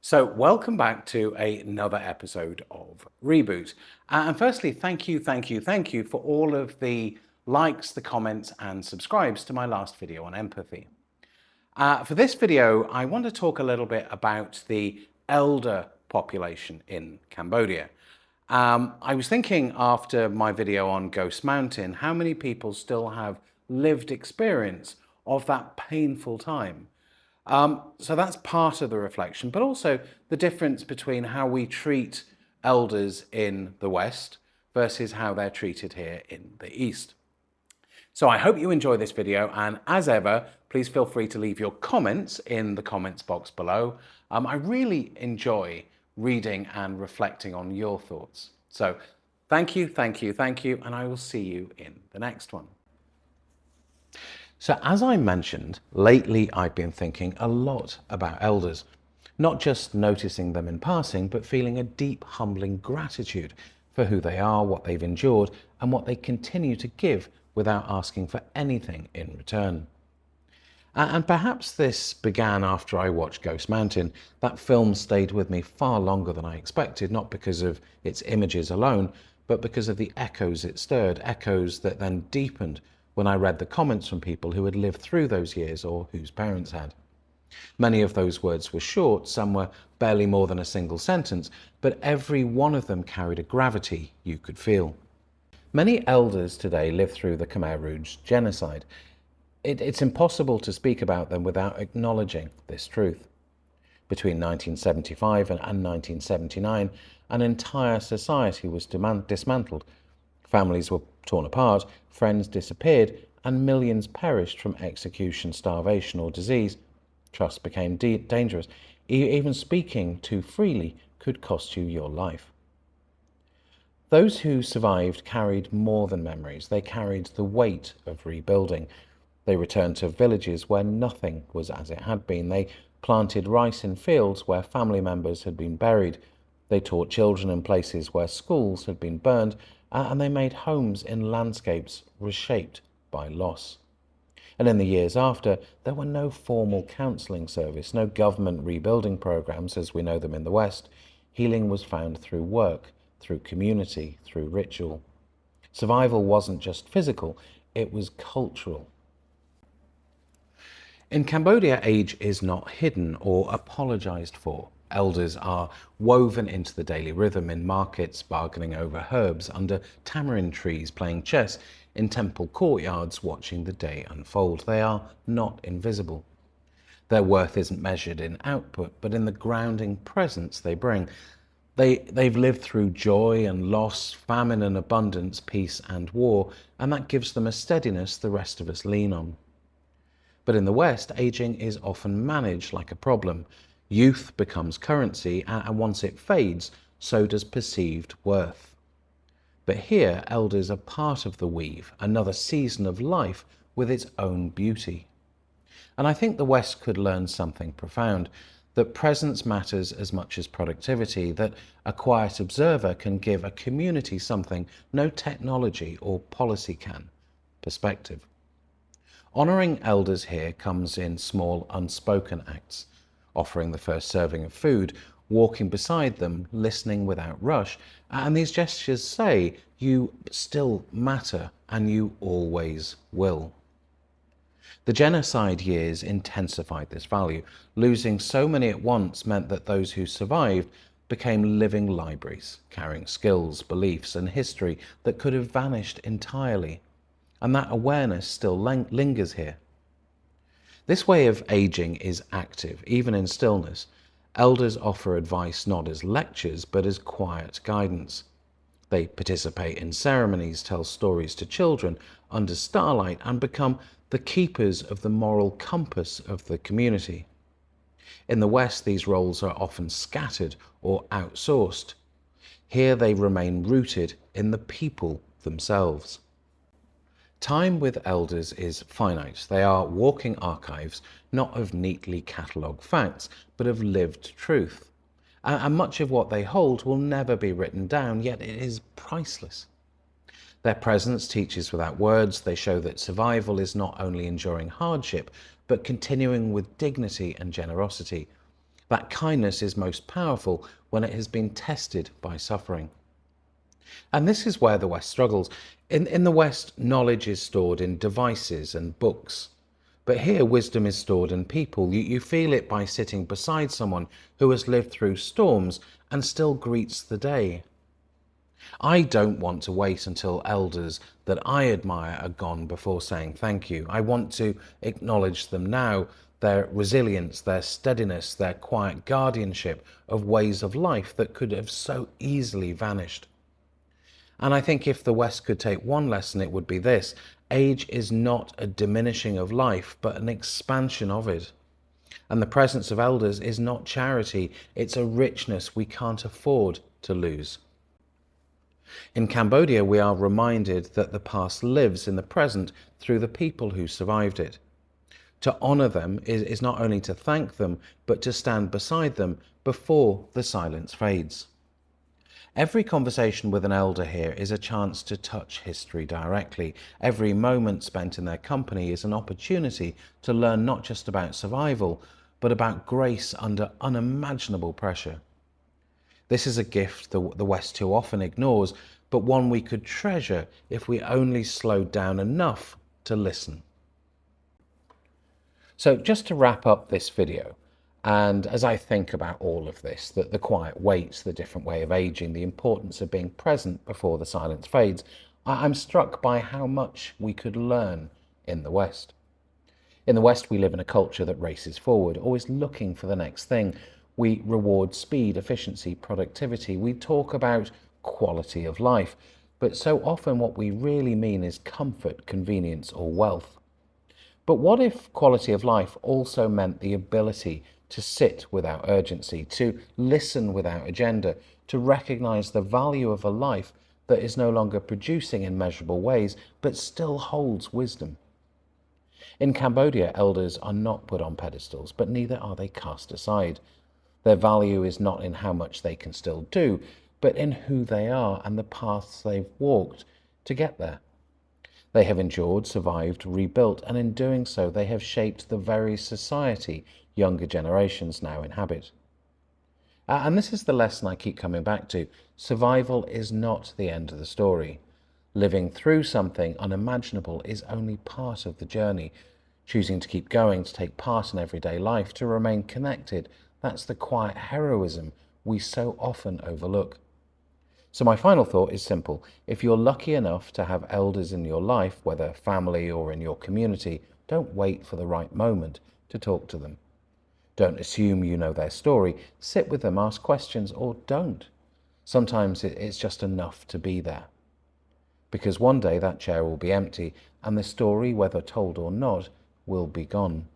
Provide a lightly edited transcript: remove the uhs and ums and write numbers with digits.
So, welcome back to another episode of Reboot. And firstly, thank you for all of the likes, the comments, and subscribes to my last video on empathy. For this video, I want to talk a little bit about the elder population in Cambodia. I was thinking after my video on Ghost Mountain, how many people still have lived experience of that painful time. So that's part of the reflection, but also the difference between how we treat elders in the West versus how they're treated here in the East. So I hope you enjoy this video, and as ever, please feel free to leave your comments in the comments box below. I really enjoy reading and reflecting on your thoughts. So thank you, and I will see you in the next one. So as I mentioned, lately I've been thinking a lot about elders, not just noticing them in passing, but feeling a deep, humbling gratitude for who they are, what they've endured, and what they continue to give without asking for anything in return. And perhaps this began after I watched Ghost Mountain. That film stayed with me far longer than I expected, not because of its images alone, but because of the echoes it stirred, echoes that then deepened when I read the comments from people who had lived through those years or whose parents had. Many of those words were short, some were barely more than a single sentence, but every one of them carried a gravity you could feel. Many elders today live through the Khmer Rouge genocide. It's impossible to speak about them without acknowledging this truth. Between 1975 and 1979, an entire society was dismantled. Families were torn apart, friends disappeared, and millions perished from execution, starvation, or disease. Trust became dangerous. Even speaking too freely could cost you your life. Those who survived carried more than memories. They carried the weight of rebuilding. They returned to villages where nothing was as it had been. They planted rice in fields where family members had been buried. They taught children in places where schools had been burned, and they made homes in landscapes reshaped by loss. And in the years after, there were no formal counselling service, no government rebuilding programs as we know them in the West. Healing was found through work, through community, through ritual. Survival wasn't just physical, it was cultural. In Cambodia, age is not hidden or apologised for. Elders are woven into the daily rhythm in markets, bargaining over herbs, under tamarind trees, playing chess, in temple courtyards, watching the day unfold. They are not invisible. Their worth isn't measured in output, but in the grounding presence they bring. They've lived through joy and loss, famine and abundance, peace and war, and that gives them a steadiness the rest of us lean on. But in the West, aging is often managed like a problem. Youth becomes currency, and once it fades, so does perceived worth. But here, elders are part of the weave, another season of life with its own beauty. And I think the West could learn something profound, that presence matters as much as productivity, that a quiet observer can give a community something no technology or policy can: perspective. Honouring elders here comes in small, unspoken acts: offering the first serving of food, walking beside them, listening without rush. And these gestures say, you still matter and you always will. The genocide years intensified this value. Losing so many at once meant that those who survived became living libraries, carrying skills, beliefs, and history that could have vanished entirely. And that awareness still lingers here. This way of aging is active, even in stillness. Elders offer advice not as lectures, but as quiet guidance. They participate in ceremonies, tell stories to children under starlight, and become the keepers of the moral compass of the community. In the West, these roles are often scattered or outsourced. Here they remain rooted in the people themselves. Time with elders is finite. They are walking archives, not of neatly catalogued facts, but of lived truth. And much of what they hold will never be written down, yet it is priceless. Their presence teaches without words. They show that survival is not only enduring hardship, but continuing with dignity and generosity. That kindness is most powerful when it has been tested by suffering. And this is where the West struggles. In the West, knowledge is stored in devices and books. But here, wisdom is stored in people. You feel it by sitting beside someone who has lived through storms and still greets the day. I don't want to wait until elders that I admire are gone before saying thank you. I want to acknowledge them now, their resilience, their steadiness, their quiet guardianship of ways of life that could have so easily vanished. And I think if the West could take one lesson, it would be this: age is not a diminishing of life, but an expansion of it. And the presence of elders is not charity, it's a richness we can't afford to lose. In Cambodia, we are reminded that the past lives in the present through the people who survived it. To honour them is not only to thank them, but to stand beside them before the silence fades. Every conversation with an elder here is a chance to touch history directly. Every moment spent in their company is an opportunity to learn not just about survival, but about grace under unimaginable pressure. This is a gift the West too often ignores, but one we could treasure if we only slowed down enough to listen. So just to wrap up this video, and as I think about all of this, the quiet waits, the different way of aging, the importance of being present before the silence fades, I'm struck by how much we could learn in the West. In the West, we live in a culture that races forward, always looking for the next thing. We reward speed, efficiency, productivity. We talk about quality of life, but so often what we really mean is comfort, convenience, or wealth. But what if quality of life also meant the ability to sit without urgency, to listen without agenda, to recognize the value of a life that is no longer producing in measurable ways, but still holds wisdom? In Cambodia, elders are not put on pedestals, but neither are they cast aside. Their value is not in how much they can still do, but in who they are and the paths they've walked to get there. They have endured, survived, rebuilt, and in doing so, they have shaped the very society younger generations now inhabit. And this is the lesson I keep coming back to. Survival is not the end of the story. Living through something unimaginable is only part of the journey. Choosing to keep going, to take part in everyday life, to remain connected, that's the quiet heroism we so often overlook. So my final thought is simple. If you're lucky enough to have elders in your life, whether family or in your community, don't wait for the right moment to talk to them. Don't assume you know their story. Sit with them, ask questions, or don't. Sometimes it's just enough to be there. Because one day that chair will be empty, and the story, whether told or not, will be gone.